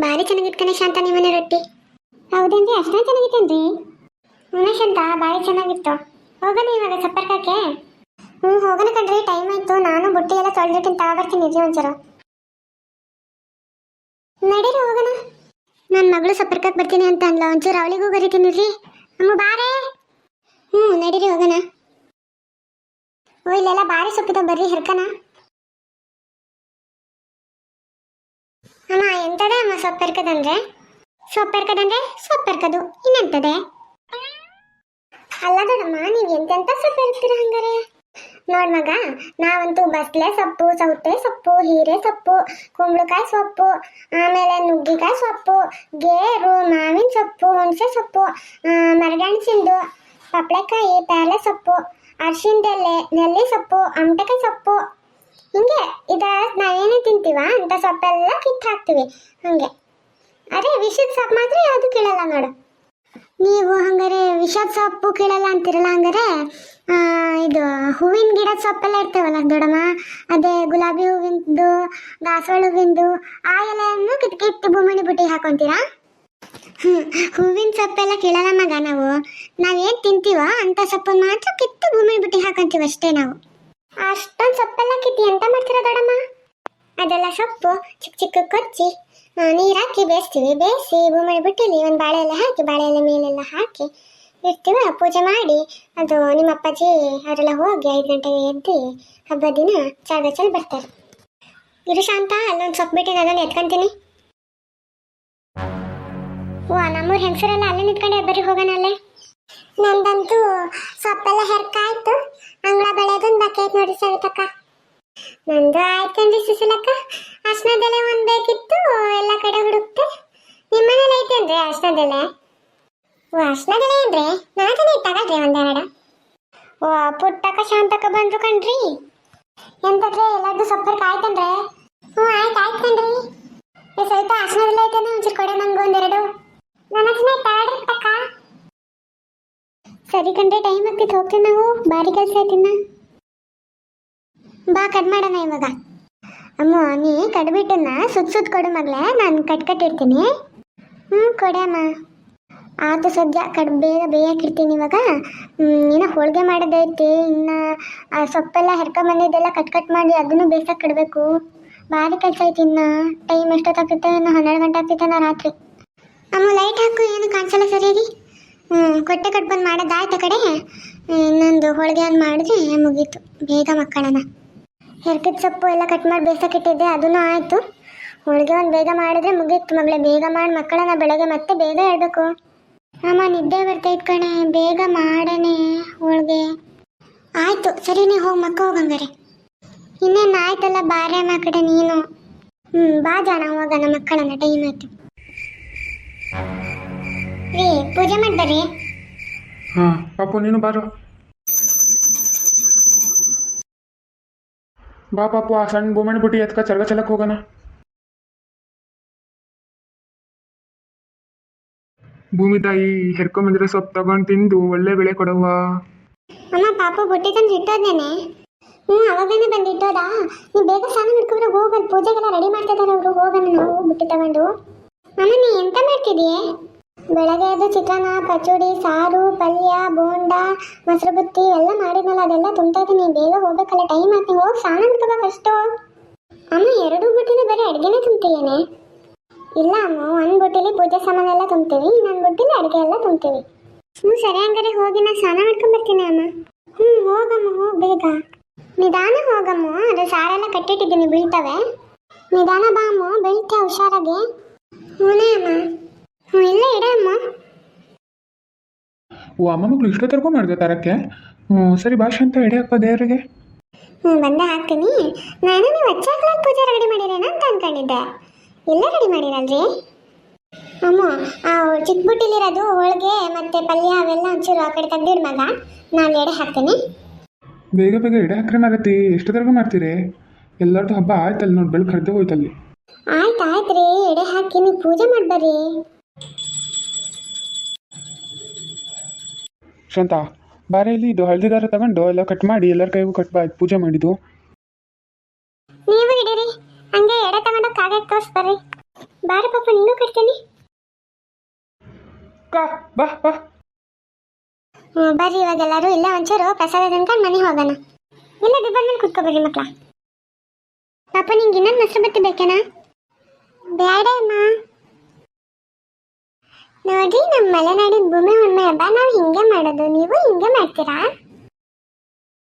ಭಾರಿ ಚೆನ್ನಾಗಿತ್ತು ಶಾಂತ ನಿಮ್ಮನೆ ರೊಟ್ಟಿ. ಹೌದೇನ್ರಿ, ಅಷ್ಟೊಂದು ಚೆನ್ನಾಗಿತ್ತೇನ್ರಿ? ಹ್ಞೂ ಶಾಂತ, ಭಾರಿ ಚೆನ್ನಾಗಿತ್ತು. ಹೋಗೋಣ ಇವಾಗ ಸಪ್ಪರ್ಕಕ್ಕೆ? ಹೋಗೋಣ ಕಣ್ರಿ, ಟೈಮ್ ಆಯ್ತು. ನಾನು ಬುಟ್ಟಿ ಎಲ್ಲ ತೊಳೆದಿಟ್ಟಿನ ತಗೊಬರ್ತೀನಿ ರೀ ಒಂಚೂರು. ನಡೀರಿ ಹೋಗೋಣ. ನನ್ನ ಮಗಳು ಸಪ್ಪರ್ಕಕ್ಕೆ ಬರ್ತೀನಿ ಅಂತ ಅಂದ್ಲ, ಒಂಚೂರು ಅವಳಿಗೂ ಬರೀತೀನಿ ರೀ. ಅಮ್ಮ ಬಾರೇ. ನಡೀರಿ ಹೋಗೋಣ. ಇಲ್ಲೆಲ್ಲ ಭಾರಿ ಸೊಪ್ಪಿದ, ಬರ್ರಿ ಹರ್ಕನ. ಅಮ್ಮ ಎಂತದೆ ಅಮ್ಮ ಸೊಪ್ಪೆರ್ಕದಂದ್ರೆ? ಸೊಪ್ಪೆರ್ಕದು ಇನ್ನೆಂತದೆ? ಅಲ್ಲ ದೊಡ್ಡಮ್ಮ, ನೀವು ಎಂತೆಂತ ಸೊಪ್ಪು ಇರ್ತೀರ ಹಂಗಾರೆ? ನೋಡ್ ಮಗ, ನಾವಂತೂ ಬಸ್ಲೆ ಸೊಪ್ಪು, ಸೌತೆ ಸೊಪ್ಪು, ಹೀರೆ ಸೊಪ್ಪು, ಕುಂಬಳಕಾಯಿ ಸೊಪ್ಪು, ಆಮೇಲೆ ನುಗ್ಗಿಕಾಯಿ ಸೊಪ್ಪು, ಗೇರು, ಮಾವಿನ ಸೊಪ್ಪು, ಹುಣಸೆ ಸೊಪ್ಪು, ಮರಗಣಸಿಂದು, ಪಪ್ಳೆಕಾಯಿ, ಪ್ಯಾಲೆ ಸೊಪ್ಪು, ಅರ್ಶಿಣದೆಲೆ, ನೆಲ್ಲಿ ಸೊಪ್ಪು, ಅಮಟೆಕಾಯಿ ಸೊಪ್ಪು, ಹಿಂಗೆ ನಾವೇನೇ ತಿಂತೀವ ಅಂತ ಸೊಪ್ಪೆಲ್ಲ ಕಿತ್ತು ಹಾಕ್ತಿವಿ ಹಂಗೆ. ಅರೆ ವಿಷದ ಸೊಪ್ಪು ಮಾತ್ರ ಯಾವುದು ಕೀಳಲ್ಲ ನೋಡು. ನೀವು ಹಂಗಾರೆ ವಿಷದ ಸೊಪ್ಪು ಕೀಳಲ್ಲ ಅಂತಿರಲ್ಲ, ಹಂಗಾರೆ ಇದು ಹೂವಿನ ಗಿಡದ ಸೊಪ್ಪೆಲ್ಲ ಇರ್ತೇವಲ್ಲ ದೊಡ್ಡಮ್ಮ, ಅದೇ ಗುಲಾಬಿ ಹೂವಿಂದು, ದಾಸವಾಳ ಹೂವಿಂದು, ಆ ಎಲೆಯನ್ನು ಕಿತ್ತು ಭೂಮಿ ಬುಟ್ಟಿ ಹಾಕೊಂತೀರಾ? ಹೂವಿನ ಸೊಪ್ಪೆಲ್ಲ ಕೀಳಲ್ಲ ಮಗ. ನಾವೇನು ತಿಂತೀವೋ ಅಂತ ಸೊಪ್ಪನ್ನು ಮಾತ್ರ ಕಿತ್ತು ಭೂಮಿ ಬುಟ್ಟಿ ಹಾಕೊಂತೀವಿ ಅಷ್ಟೇ ನಾವು. ಅಷ್ಟೊಂದು ಸೊಪ್ಪೆಲ್ಲ ಕಿತ್ತಿ ಎಂತ ಮಾಡ್ತೀರಾ ದೊಡ್ಡಮ್ಮ? ಅದೆಲ್ಲ ಸೊಪ್ಪು ಚಿಕ್ಕ ಚಿಕ್ಕ ಕೊಚ್ಚಿ ನೀರು ಹಾಕಿ ಬೇಯಿಸ್ತೀವಿ. ಬೇಯಿಸಿ ಭೂಮಿ ಬಿಟ್ಟಿಲಿ ಒಂದು ಬಾಳೆ ಎಲೆ ಹಾಕಿ, ಬಾಳೆ ಎಲೆ ಮೇಲೆಲ್ಲ ಹಾಕಿ ಇರ್ತೀವ. ಪೂಜೆ ಮಾಡಿ ಅದು ನಿಮ್ಮ ಅಪ್ಪಾಜಿ ಅವರೆಲ್ಲ ಹೋಗಿ 5 ಗಂಟೆಗೆ ಎದ್ದು ಹಬ್ಬದ ದಿನ ಚಾಗಚಲ್ ಬರ್ತಾರೆ. ಇರು ಶಾಂತ, ಅಲ್ಲೊಂದು ಸೊಪ್ಪು ಬಿಟ್ಟಿನ ಅದನ್ನು ಎತ್ಕೊಂತೀನಿ. ನಮ್ಮೂರು ಹೆಂಗಸರೆಲ್ಲ ಅಲ್ಲೇ ನಿಂತ್ಕೊಂಡೆ, ಬರ್ರಿ ಹೋಗೋಣ ಅಲ್ಲೇ. ನಂದಂತೂ ಸೊಪ್ಪೆಲ್ಲ ಹೆರ್ಕಾಯ್ತು, ಅಂಗಳ ಬೆಳೆದೊಂದು ಬಾಕಿ ನೋಡಿ ಸವಿತಕ್ಕ. ನಂದು ಆಯ್ತೇನ್ರಿ ಸುಶೀಲಕ್ಕ? ಅರ್ಶನದೆಲೆ ಒಂದು ಬೇಕಿತ್ತು, ಎಲ್ಲ ಕಡೆ ಹುಡುಕ್ತೆ. ನಿಮ್ಮನೇಲಿ ಐತೇನ್ರಿ ಅರ್ಶನದೆಲೆ? ಅರ್ಶನದೆಲೆ ಏನ್ರಿ? ನಾನೇ ತಗಳ್ರಿ ಒಂದೆರಡು. ಪುಟ್ಟಕ್ಕ ಶಾಂತಕ್ಕ ಬಂದ್ರು ಕಣ್ರಿ. ಎಂತಂದ್ರೆ ಎಲ್ಲಾರ್ದು ಸೊಪ್ಪರ್ಕ ಆಯ್ತೇನ್ರಿ? ಆಯ್ತು ಕಣ್ರಿ. ಸವಿತ ಅರ್ಶನದೆಲೆ ಐತೇನೆ, ಒಂಚೂರು ಕೊಡೆ ನಂಗೆ ಒಂದೆರಡು. ನನ್ನ ಹತ್ರ ತಗಳ್ರಿ ಪುಟ್ಟಕ್ಕ. ಸರಿ ಕಣ್ರಿ, ಟೈಮ್ ಆಗ್ತಿತ್ತು, ಹೋಗ್ತೀವಿ ನಾವು. ಭಾರಿ ಕೆಲಸ ಐತಿನ್ನ. ಬಾ ಕಟ್ ಮಾಡೋಣ ಇವಾಗ. ಅಮ್ಮ ನೀ ಕಡ್ಬಿಟ್ಟನ್ನ ಸುತ್ತ ಕೊಡು ಮಗಳೇ, ನಾನು ಕಟ್ಟಿರ್ತೀನಿ. ಕೊಡೆ ಅಮ್ಮ. ಆತು ಸದ್ಯ ಬೇಗ ಬೇಯಕ್ಕಿರ್ತೀನಿ ಇವಾಗ. ಏನೋ ಹೋಳಿಗೆ ಮಾಡೋದೈತಿ, ಇನ್ನು ಆ ಸೊಪ್ಪೆಲ್ಲ ಹೆರ್ಕೊಂಬಂದಿದ್ದೆಲ್ಲ ಕಟ್ ಮಾಡಿ ಅದನ್ನು ಬೇಯಿಸಕ್ಕೆ ಇಡಬೇಕು. ಭಾರಿ ಕೆಲಸ ಐತಿ. ಇನ್ನು ಟೈಮ್ ಎಷ್ಟೊತ್ತಾಗ್ತೈತೆ? ಇನ್ನು 12 ಗಂಟೆ ಆಗ್ತೈತೆ ರಾತ್ರಿ. ಅಮ್ಮ ಲೈಟ್ ಹಾಕು, ಏನು ಕಾಣಿಸಲ್ಲ ಸರಿಯಾಗಿ. ಕೊಟ್ಟೆ ಕಟ್ ಬಂದು ಮಾಡೋದಾಯ್ತು ಕಡೆ. ಇನ್ನೊಂದು ಹೋಳಿಗೆ ಒಂದು ಮಾಡಿದ್ರೆ ಮುಗೀತು, ಬೇಗ ಮಕ್ಕಳನ್ನ. ಹೆರ್ಕಿದ ಸೊಪ್ಪು ಎಲ್ಲ ಕಟ್ ಮಾಡಿ ಬೇಯಿಸಕ್ಕಿಟ್ಟಿದ್ದೆ, ಅದೂ ಆಯಿತು. ಹೋಳಿಗೆ ಒಂದು ಬೇಗ ಮಾಡಿದ್ರೆ ಮುಗೀತು ಮಗಳೇ. ಬೇಗ ಮಾಡಿ ಮಕ್ಕಳನ್ನ ಬೆಳಗ್ಗೆ ಮತ್ತೆ ಬೇಗ ಹೇಳ್ಬೇಕು. ಅಮ್ಮ ನಿದ್ದೆ ಬರ್ತೈತೆ ಕಣೆ, ಬೇಗ ಮಾಡಣೆ ಹೋಳಿಗೆ. ಆಯಿತು ಸರಿ, ನೀವು ಹೋಗಿ ಮಕ್ಕ ಹೋಗಂಗಾರೆ. ಇನ್ನೇನು ಆಯ್ತಲ್ಲ, ಬಾರೆ ಅಮ್ಮ ಕಡೆ ನೀನು. ಬಾ ಜಾಣ ಹೋಗೋಣ ಮಕ್ಕಳನ್ನ, ಟೈಮ್ ಆಯ್ತು. ರೀ ಪೂಜೆ ಮಾಡಿ ಬರ್ರಿ. ಪಾಪು ನೀನು ಬಾರು. ಬಾ ಪಾಪು, ಆ ಸಣ್ಣ ಭೂಮಣಿ ಬುಟ್ಟಿ ಎತ್ಕ ಚಲಕ್ ಹೋಗೋಣ. ಭೂಮಿ ತಾಯಿ ಹೆರ್ಕೊಂಬಂದಿರೋ ಸೊಪ್ಪು ತಗೊಂಡು ತಿಂದು ಒಳ್ಳೆ ಬೆಳೆ ಕೊಡವ್ವ. ಅಮ್ಮ ಪಾಪು ಬುಟ್ಟಿ ತಂದು ಇಟ್ಟೋದೇನೆ. ಅವಾಗನೇ ಬಂದು ಇಟ್ಟೋದ? ನೀವು ಬೇಗ ಸ್ನಾನ ಮಾಡ್ಕೊಂಡ್ರೆ ಹೋಗಲ್, ಪೂಜೆಗೆಲ್ಲ ರೆಡಿ ಮಾಡ್ತಿದ್ದಾರೆ ಅವರು. ಹೋಗೋಣ ನಾವು ಬುಟ್ಟಿ ತಗೊಂಡು. ಅಮ್ಮ ನೀ ಎಂತ ಮಾಡ್ತಿದೀಯೇ? ಬೆಳಗ್ಗೆ ಎದ್ದು ಚಿತ್ರಾನ್ನ, ಕಚೋಡಿ, ಸಾರು, ಪಲ್ಯ, ಬೋಂಡ, ಮೊಸರು ಬುತ್ತಿ ಎಲ್ಲ ಮಾಡಿದ್ನಲ್ಲ, ಅದೆಲ್ಲ ತುಂಬ್ತಾ ಇದ್ದೀನಿ. ನೀನು ಬೇಗ ಹೋಗ್ಬೇಕಲ್ಲ, ಟೈಮ್ ಆಯ್ತು. ಹೋಗಿ ಸ್ನಾನ ಮಾಡ್ಕೋಬಾ ಫಸ್ಟು. ಅಮ್ಮ 2 ಬುಟ್ಟಿನ ಬರೀ ಅಡುಗೆನೇ ತುಂಬ್ತೀಯೇನೆ? ಇಲ್ಲ ಅಮ್ಮ, ಒಂದು ಬುಟ್ಟಿಲಿ ಪೂಜೆ ಸಾಮಾನೆಲ್ಲ ತುಂಬ್ತೀವಿ, ಇನ್ನೊಂದು ಬುಟ್ಟಿಲಿ ಅಡುಗೆ ಎಲ್ಲ ತುಂಬ್ತೀವಿ. ಸರಿ ಹಂಗಾರೆ ಹೋಗಿ ನಾನು ಸ್ನಾನ ಮಾಡ್ಕೊಂಡ್ಬರ್ತೀನಿ ಅಮ್ಮ. ಹೋಗಮ್ಮ, ಹೋಗಿ ಬೇಗ. ನಿಧಾನ ಹೋಗಮ್ಮ, ಅದು ಸಾರೆಲ್ಲ ಕಟ್ಟಿಟ್ಟಿದ್ದೀನಿ, ಬೀಳ್ತವೆ. ನಿಧಾನ ಬಾ ಅಮ್ಮ, ಬೀಳ್ತೆ ಹುಷಾರಾಗಿ. ಹೂನೇ ಅಮ್ಮ. ಇಲ್ಲ ಇಡಮ್ಮ. ಅಮ್ಮ ಮಗಳು ಇಷ್ಟೋ ತರ್ಕೊ ಮಾಡಿದೆ ತರಕ್ಕೆ. ಸರಿ ಭಾಷೆ ಅಂತ ಎಡೆ ಹಾಕೋ ದೇವರಿಗೆ. ಬಂದೆ ಹಾಕ್ತೀನಿ. ನಾನು ನೀವು ಹಚ್ಚಾಕಲ ಪೂಜೆ ರೆಡಿ ಮಾಡಿರೇನ ಅಂತ ಅನ್ಕೊಂಡಿದ್ದೆ. ಎಲ್ಲ ರೆಡಿ ಮಾಡಿರಲ್ರಿ ಅಮ್ಮ? ಚಿಕ್ಕ ಬುಟ್ಟಿಲಿರೋದು ಹೋಳಿಗೆ ಮತ್ತೆ ಪಲ್ಯ ಅವೆಲ್ಲ ಒಂಚೂರು ಆ ಕಡೆ ತೆಗ್ದಿಡ್ ಮಗ, ನಾನು ಎಡೆ ಹಾಕ್ತೀನಿ. ಬೇಗ ಬೇಗ ಎಡೆ ಹಾಕ್ರೆ ಮಾರತಿ, ಎಷ್ಟು ತರಗ ಮಾಡ್ತೀರಿ? ಎಲ್ಲರದ್ದು ಹಬ್ಬ ಆಯ್ತಲ್ಲ ನೋಡಿ, ಬೆಳಗ್ಗೆ ಕರೆದೇ ಹೋಯ್ತಲ್ಲಿ. ಆಯ್ತು ರೀ, ಎಡೆ ಹಾಕಿ ನೀವು ಪೂಜೆ ಮಾಡ್ಬರ್ರಿ. ಶಾಂತ ಬಾರೆ, ಇಲ್ಲಿ ಇದು ಹಳದಿ ದಾರ ತಗೊಂಡು ಎಲ್ಲ ಕಟ್ ಮಾಡಿ ಎಲ್ಲರ ಕೈಗೂ ಕಟ್ ಬಾ, ಪೂಜೆ ಮಾಡಿದ್ದು. ನೀವು ಹಿಡೀರಿ, ಹಂಗೆ ಎಡೆ ತಗೊಂಡು ಕಾಗೆ ತೋರಿಸ್ಬರ್ರಿ. ಬಾರ ಪಾಪ ನಿಂಗೂ ಕಟ್ತೇನೆ. ಅಕ್ಕ ಬಾ ಬಾ. ಬರ್ರಿ ಇವಾಗ ಎಲ್ಲರೂ ಇಲ್ಲೇ ಒಂಚೂರು ಪ್ರಸಾದ ತಿನ್ಕೊಂಡು ಮನೆಗೆ ಹೋಗೋಣ. ಇಲ್ಲ ದಿಬ್ಬದ ಮೇಲೆ ಕುತ್ಕೋಬೇಡಿ ಮಕ್ಳ. ಪಾಪ ನಿಂಗೆ ಇನ್ನೊಂದು ಮೊಸರು ಬತ್ತಿ ಬೇಕೇನಾ? ಬೇಡ ಅಮ್ಮ. ನೋಡಿ ನಮ್ಮ ಮಲೆನಾಡಿನ ಭೂಮಿ ಹುಣ್ಣಿಮೆ ಹಬ್ಬ ನಾವು ಹಿಂಗೆ ಮಾಡೋದು, ನೀವು ಹಿಂಗೆ ಮಾಡ್ತೀರಾ?